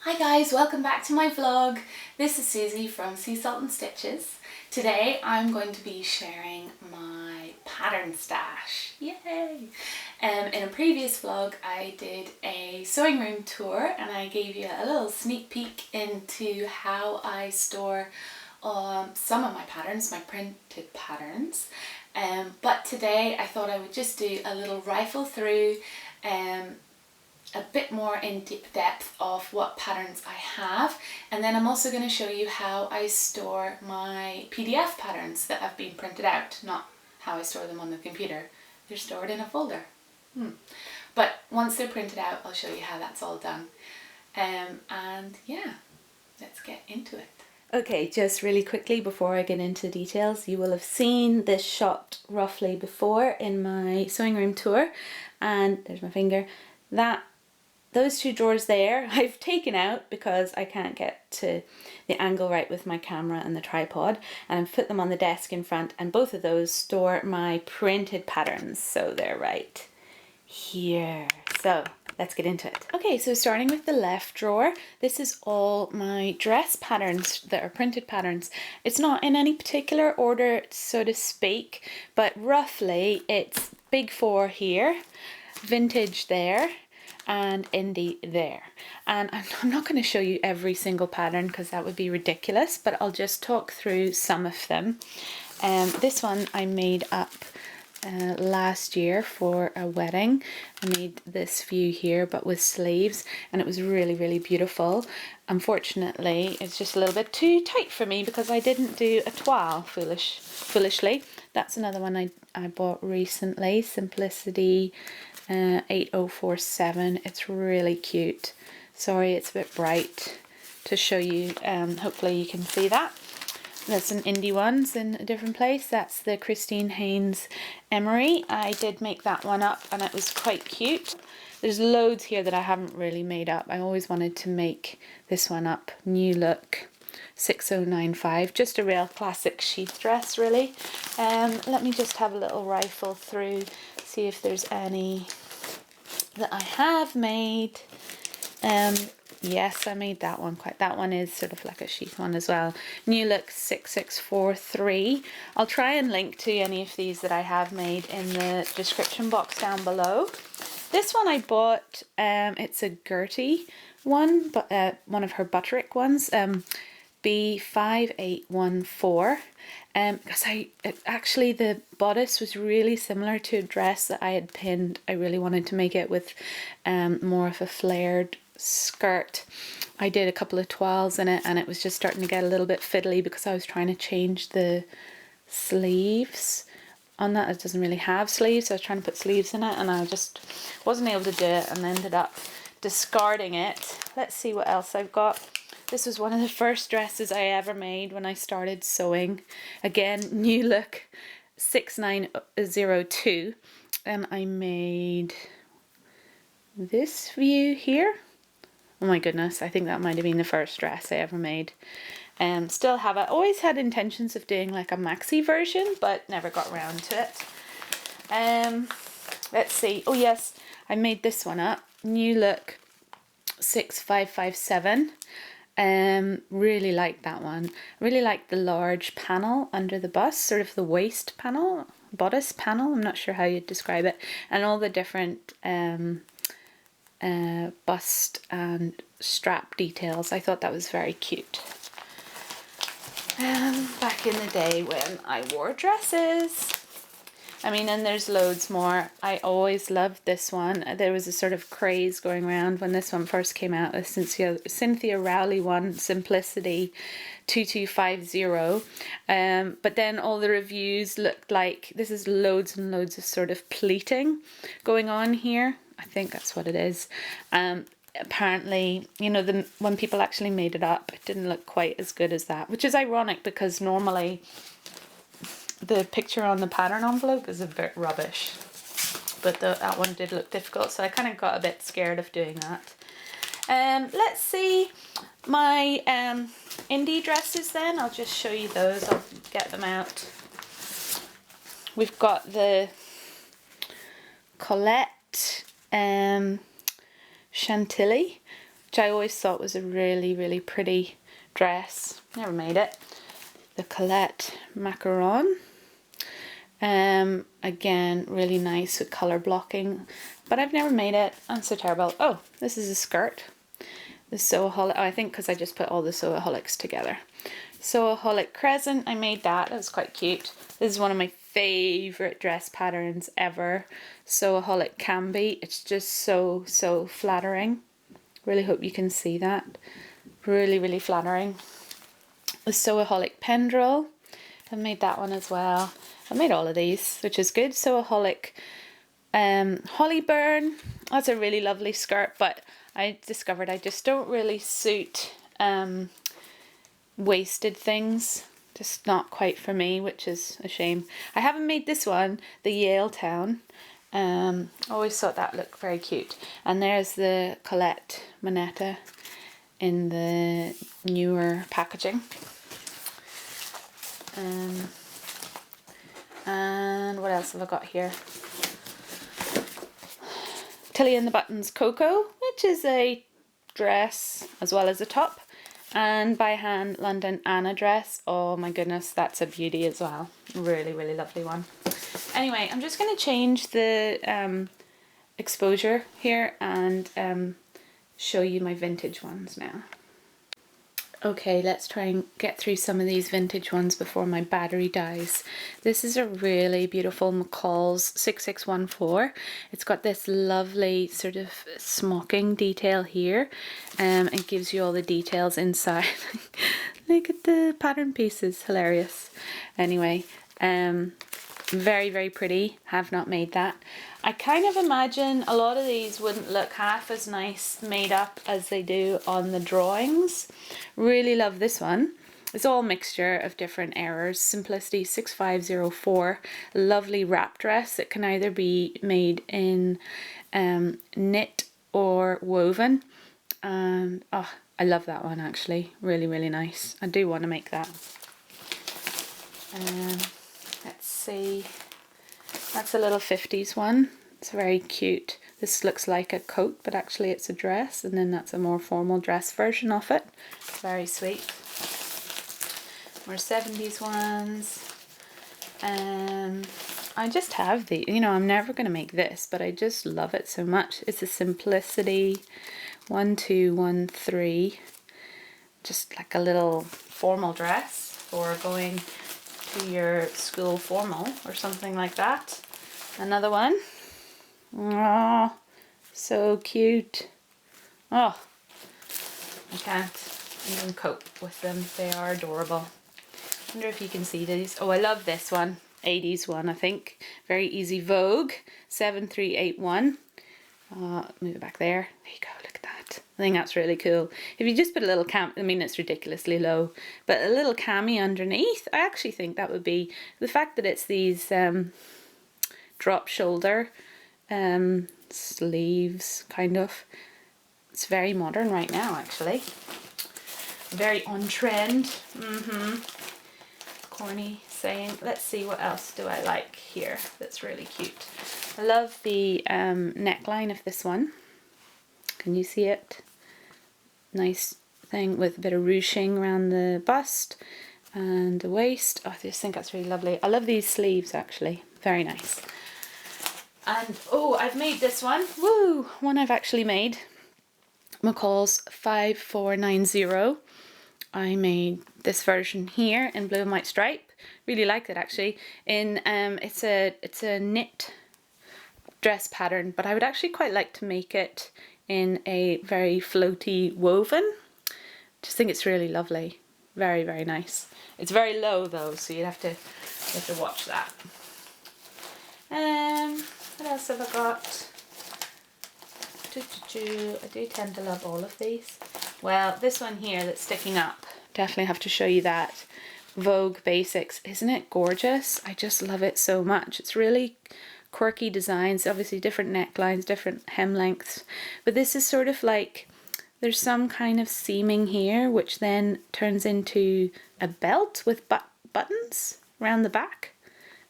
Hi guys, welcome back to my vlog. This is Susie from Sea Salt and Stitches. Today I'm going to be sharing my pattern stash. Yay! In a previous vlog I did a sewing room tour and I gave you a little sneak peek into how I store some of my patterns, my printed patterns. But today I thought I would just do a little rifle through a bit more in depth of what patterns I have, and then I'm also going to show you how I store my PDF patterns that have been printed out, not how I store them on the computer. They're stored in a folder. But once they're printed out, I'll show you how that's all done. And yeah, let's get into it. Okay, just really quickly before I get into details, you will have seen this shot roughly before in my sewing room tour, and there's my finger. Those two drawers there I've taken out because I can't get to the angle right with my camera and the tripod, and I've put them on the desk in front, and both of those store my printed patterns, so they're right here. So let's get into it. Okay, so starting with the left drawer, this is all my dress patterns that are printed patterns. It's not in any particular order, so to speak, but roughly it's Big Four here, Vintage there, and indie there. And I'm not going to show you every single pattern because that would be ridiculous, but I'll just talk through some of them. This one I made up last year for a wedding. I made this view here but with sleeves, and it was really beautiful. Unfortunately it's just a little bit too tight for me because I didn't do a toile foolishly. That's another one I bought recently, Simplicity 8047. It's really cute. Sorry it's a bit bright to show you. Hopefully you can see that. There's some indie ones in a different place. That's the Christine Haynes Emery. I did make that one up and it was quite cute. There's loads here that I haven't really made up. I always wanted to make this one up. New Look 6095. Just a real classic sheath dress really. Let me just have a little rifle through, see if there's any that I have made. Yes, I made that one. That one is sort of like a sheath one as well. New Look 6643. I'll try and link to any of these that I have made in the description box down below. This one I bought, it's a Gertie one, but one of her Butterick ones, B5814. Because actually the bodice was really similar to a dress that I had pinned. I really wanted to make it with more of a flared skirt. I did a couple of toiles in it and it was just starting to get a little bit fiddly because I was trying to change the sleeves on that. It doesn't really have sleeves, so I was trying to put sleeves in it and I just wasn't able to do it and ended up discarding it. Let's see what else I've got. This was one of the first dresses I ever made when I started sewing. Again, New Look 6902, and I made this view here. Oh my goodness, I think that might have been the first dress I ever made. Still have it. Always had intentions of doing like a maxi version, but never got around to it. Let's see. Oh yes, I made this one up. New Look 6557. Really like that one. Really like the large panel under the bust, sort of the waist panel, bodice panel, I'm not sure how you'd describe it, and all the different bust and strap details. I thought that was very cute. Back in the day when I wore dresses. I mean, and there's loads more. I always loved this one. There was a sort of craze going around when this one first came out. The Cynthia Rowley one, Simplicity 2250. But then all the reviews looked like this is loads and loads of sort of pleating going on here. I think that's what it is. Apparently, you know, when people actually made it up, it didn't look quite as good as that, which is ironic because normally the picture on the pattern envelope is a bit rubbish, but that one did look difficult, so I kind of got a bit scared of doing that. Let's see my indie dresses then. I'll just show you those. I'll get them out. We've got the Colette Chantilly which I always thought was a really, really pretty dress. Never made it. The Colette Macaron. Again, really nice with colour blocking, but I've never made it. I'm so terrible. Oh, this is a skirt. The Sewaholic, I think because I just put all the Sewaholics together. Sewaholic Crescent, I made that. It was quite cute. This is one of my favourite dress patterns ever. Sewaholic Camby. It's just so, so flattering. Really hope you can see that. Really, really flattering. The Sewaholic Pendrel. I made that one as well. I made all of these, which is good. Sewaholic Hollyburn. That's a really lovely skirt, but I discovered I just don't really suit waisted things. Just not quite for me, which is a shame. I haven't made this one, the Yale Town. Always thought that looked very cute. And there's the Colette Moneta in the newer packaging. And what else have I got here? Tilly and the Buttons Coco, which is a dress as well as a top. And by hand London Anna dress. Oh my goodness, that's a beauty as well. Really, really lovely one. Anyway, I'm just going to change the exposure here and show you my vintage ones now. Okay, let's try and get through some of these vintage ones before my battery dies. This is a really beautiful McCall's 6614. It's got this lovely sort of smocking detail here. It gives you all the details inside. Look at the pattern pieces, hilarious. Anyway, very, very pretty. Have not made that. I kind of imagine a lot of these wouldn't look half as nice made up as they do on the drawings. Really love this one. It's all a mixture of different errors. Simplicity 6504. Lovely wrap dress that can either be made in knit or woven. And oh, I love that one actually. Really, really nice. I do want to make that. Let's see. That's a little 50s one. It's very cute. This looks like a coat, but actually it's a dress, and then that's a more formal dress version of it. Very sweet. More 70s ones. I just have the, you know, I'm never going to make this, but I just love it so much. It's a Simplicity 1213. Just like a little formal dress for going to your school formal or something like that. Another one. Oh, so cute. Oh, I can't even cope with them. They are adorable. I wonder if you can see these. Oh, I love this one. 80s one, I think. Very easy Vogue. 7381. Move it back there. There you go, look at that. I think that's really cool. If you just put a little I mean, it's ridiculously low, but a little cami underneath, I actually think that would be, the fact that it's these drop shoulder sleeves, kind of. It's very modern right now, actually. Very on trend. Corny saying. Let's see, what else do I like here that's really cute. I love the neckline of this one. Can you see it? Nice thing with a bit of ruching around the bust and the waist. Oh, I just think that's really lovely. I love these sleeves actually. Very nice. And oh, I've made this one. Woo! One I've actually made. McCall's 5490. I made this version here in blue and white stripe. Really like it actually. In it's a knit dress pattern, but I would actually quite like to make it in a very floaty woven. Just think it's really lovely. Very, very nice. It's very low though, so you have to watch that. What else have I got? I do tend to love all of these. Well, this one here that's sticking up, definitely have to show you that. Vogue Basics. Isn't it gorgeous? I just love it so much. It's really quirky designs, obviously different necklines, different hem lengths, but this is sort of like, there's some kind of seaming here which then turns into a belt with buttons around the back.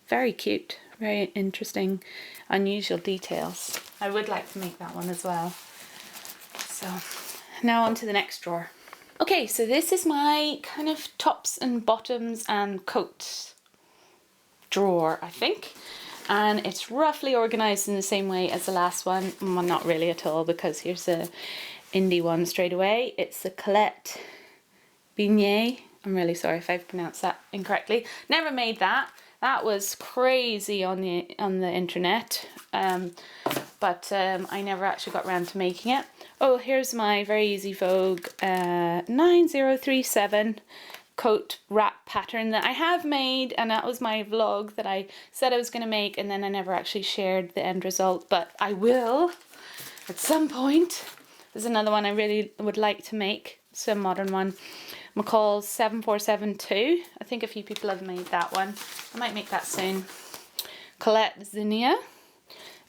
Very cute, very interesting, unusual details. I would like to make that one as well. So now on to the next drawer. Okay, so this is my kind of tops and bottoms and coats drawer, I think. And it's roughly organised in the same way as the last one. Well, not really at all, because here's a indie one straight away. It's the Colette Beignet. I'm really sorry if I've pronounced that incorrectly. Never made that. That was crazy on the internet, but I never actually got around to making it. Oh, here's my Very Easy Vogue 9037 coat wrap pattern that I have made, and that was my vlog that I said I was going to make, and then I never actually shared the end result, but I will at some point. There's another one I really would like to make. It's a modern one. McCall's 7472. I think a few people have made that one. I might make that soon. Colette Zinnia.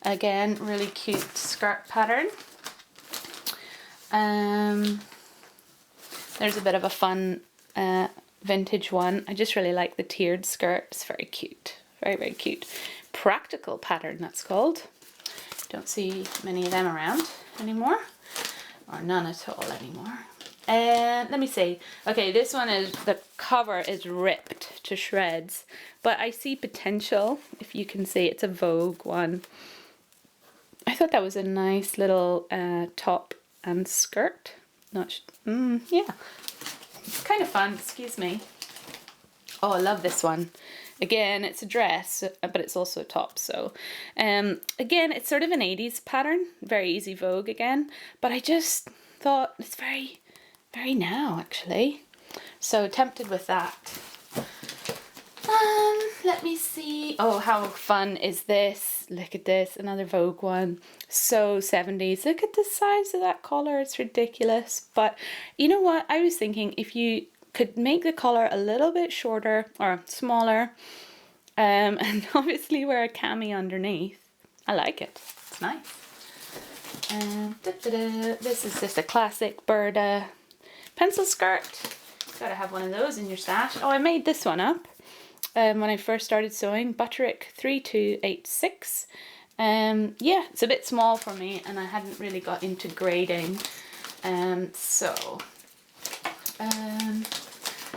Again, really cute skirt pattern. There's a bit of a fun vintage one. I just really like the tiered skirt. It's very cute. Very, very cute. Practical pattern, that's called. Don't see many of them around anymore. Or none at all anymore. Let me see. Okay, this one is, the cover is ripped to shreds, but I see potential. If you can see, it's a Vogue one. I thought that was a nice little top and skirt. Yeah, it's kind of fun. Excuse me. Oh, I love this one. Again, it's a dress, but it's also a top. So, again, it's sort of an 80s pattern. Very Easy Vogue again, but I just thought it's very now, actually. So tempted with that. Let me see. Oh, how fun is this? Look at this, another Vogue one. So 70s. Look at the size of that collar. It's ridiculous. But you know what? I was thinking if you could make the collar a little bit shorter or smaller, and obviously wear a cami underneath. I like it. It's nice. This is just a classic Burda pencil skirt. Gotta have one of those in your stash. Oh, I made this one up when I first started sewing. Butterick 3286. Yeah, it's a bit small for me, and I hadn't really got into grading.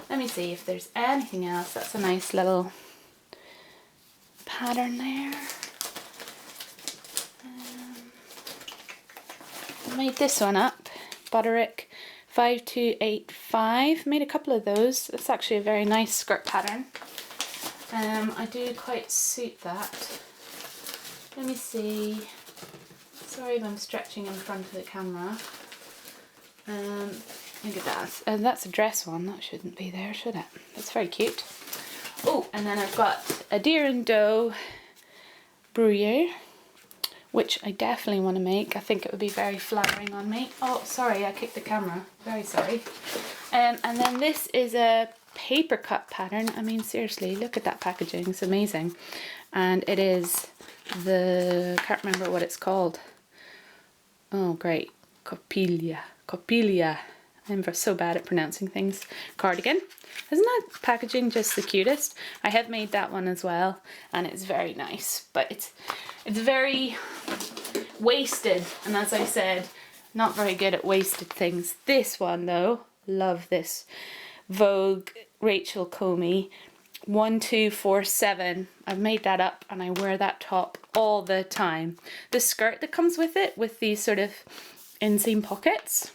Let me see if there's anything else. That's a nice little pattern there. I made this one up. Butterick 5285. Made a couple of those. It's actually a very nice skirt pattern. I do quite suit that. Let me see. Sorry if I'm stretching in front of the camera. Look at that. That's a dress one. That shouldn't be there, should it? That's very cute. Oh, and then I've got a Deer and Doe Brouillere, which I definitely want to make. I think it would be very flattering on me. Oh, sorry, I kicked the camera. Very sorry. And then this is a paper cut pattern. I mean, seriously, look at that packaging. It's amazing. And it is the, can't remember what it's called. Oh, great. Copilia. I'm so bad at pronouncing things. Cardigan. Isn't that packaging just the cutest? I have made that one as well, and it's very nice, but it's very wasted, and as I said, not very good at wasted things. This one though, love this. Vogue Rachel Comey 1247. I've made that up and I wear that top all the time. The skirt that comes with it, with these sort of inseam pockets,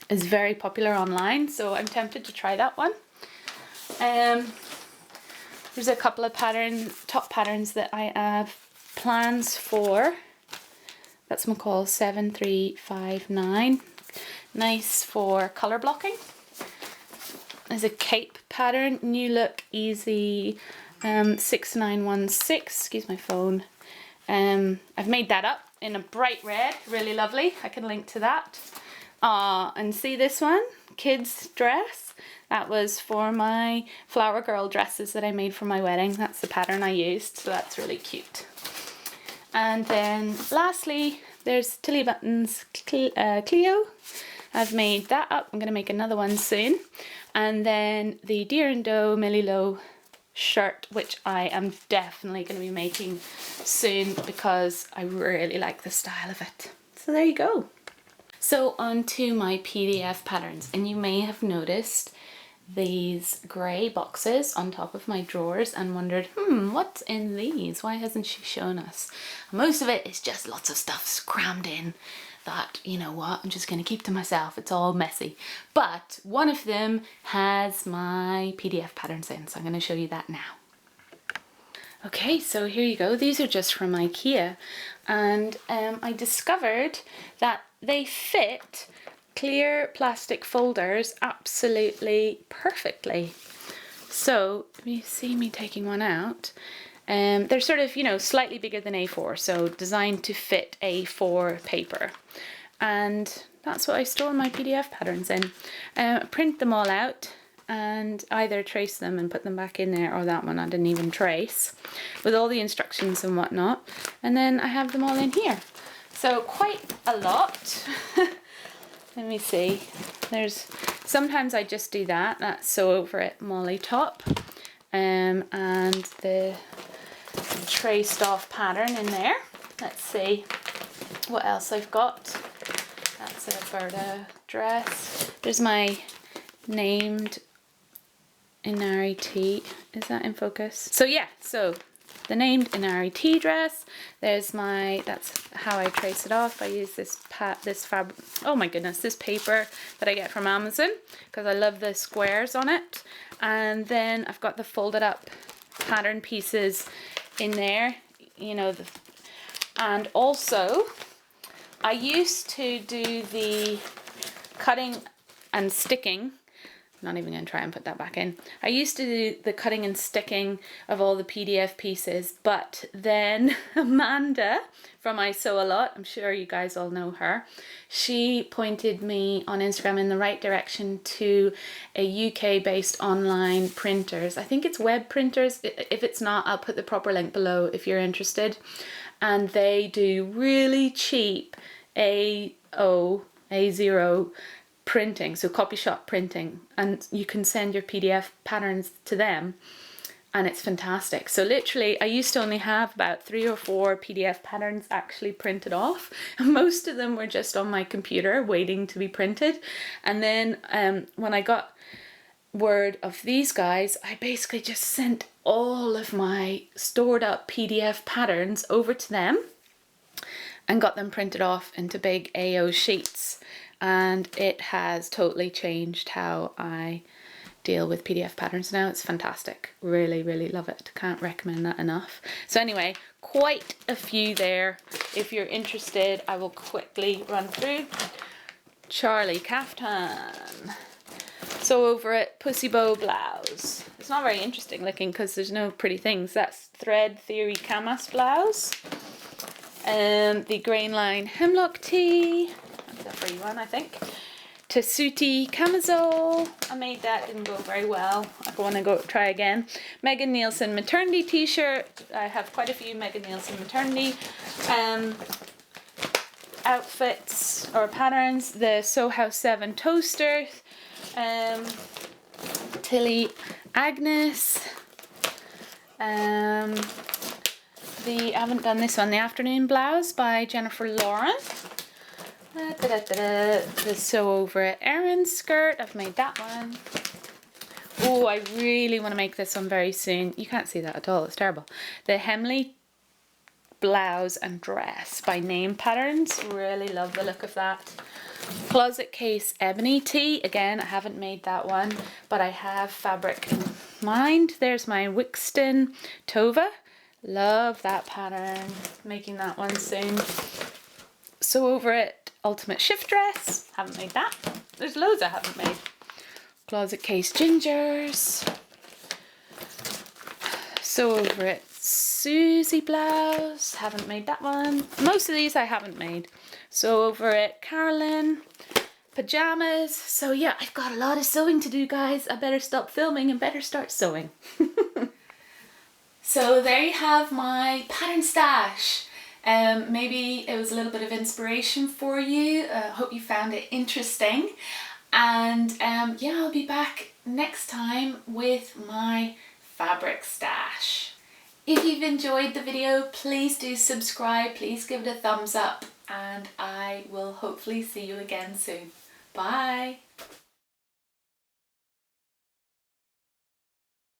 is very popular online, so I'm tempted to try that one. There's a couple of top patterns that I have plans for. That's McCall 7359. Nice for colour blocking. There's a cape pattern, New Look Easy 6916. Excuse my phone. I've made that up in a bright red, really lovely. I can link to that. And see this one, kids dress. That was for my flower girl dresses that I made for my wedding. That's the pattern I used, so that's really cute. And then lastly, there's Tilly Buttons Clio. I've made that up. I'm going to make another one soon. And then the Deer and Doe Millie Low shirt, which I am definitely going to be making soon because I really like the style of it. So there you go. So onto my PDF patterns, and you may have noticed these grey boxes on top of my drawers and wondered, what's in these? Why hasn't she shown us? Most of it is just lots of stuff crammed in that, you know what, I'm just going to keep to myself. It's all messy. But one of them has my PDF patterns in, so I'm going to show you that now. Okay, so here you go. These are just from IKEA, and I discovered that they fit clear plastic folders absolutely perfectly. So you see me taking one out. They're sort of, you know, slightly bigger than A4, so designed to fit A4 paper. And that's what I store my PDF patterns in. Print them all out and either trace them and put them back in there, or that one I didn't even trace, with all the instructions and whatnot. And then I have them all in here. So quite a lot. Let me see. Sometimes I just do that. That's Sew Over It Molly top, and the traced off pattern in there. Let's see what else I've got. That's a Berta dress. There's my named Inari T. Is that in focus? So yeah, so the named Inari T dress. There's that's how I trace it off. I use this fabric, oh my goodness, this paper that I get from Amazon because I love the squares on it. And then I've got the folded up pattern pieces in there, you know, and also I used to do the cutting and sticking. Not even going to try and put that back in. I used to do the cutting and sticking of all the PDF pieces, but then Amanda from I Sew A Lot, I'm sure you guys all know her, she pointed me on Instagram in the right direction to a UK based online printers. I think it's web printers. If it's not, I'll put the proper link below if you're interested. And they do really cheap A0 printing, so copy shop printing, and you can send your PDF patterns to them, and it's fantastic. So literally I used to only have about 3 or 4 PDF patterns actually printed off, and most of them were just on my computer waiting to be printed. And then when I got word of these guys, I basically just sent all of my stored up PDF patterns over to them and got them printed off into big A0 sheets. And it has totally changed how I deal with PDF patterns now. It's fantastic. Really, really love it. Can't recommend that enough. So anyway, quite a few there. If you're interested, I will quickly run through. Charlie Kaftan. Sew Over It Pussy Bow blouse. It's not very interesting looking because there's no pretty things. That's Thread Theory Camas blouse. The Grain Line Hemlock tee. That's a free one, I think. Tessuti camisole. I made that, didn't go very well. I want to go try again. Megan Nielsen maternity t-shirt. I have quite a few Megan Nielsen maternity outfits or patterns. The Sew House 7 toaster. Tilly Agnes. I haven't done this one. The Afternoon Blouse by Jennifer Lauren. The Sew Over It Erin skirt. I've made that one. Oh, I really want to make this one very soon. You can't see that at all. It's terrible. The Hemley blouse and dress by Name Patterns. Really love the look of that. Closet Case Ebony tee. Again, I haven't made that one, but I have fabric in mind. There's my Wixton Tova. Love that pattern. Making that one soon. Sew Over It Ultimate Shift Dress. Haven't made that. There's loads I haven't made. Closet Case Gingers. Sew Over It Susie blouse. Haven't made that one. Most of these I haven't made. Sew Over It Carolyn. Pajamas. So yeah, I've got a lot of sewing to do, guys. I better stop filming and better start sewing. So there you have my pattern stash. Maybe it was a little bit of inspiration for you. Hope you found it interesting. And yeah, I'll be back next time with my fabric stash. If you've enjoyed the video, please do subscribe. Please give it a thumbs up. and I will hopefully see you again soon. Bye!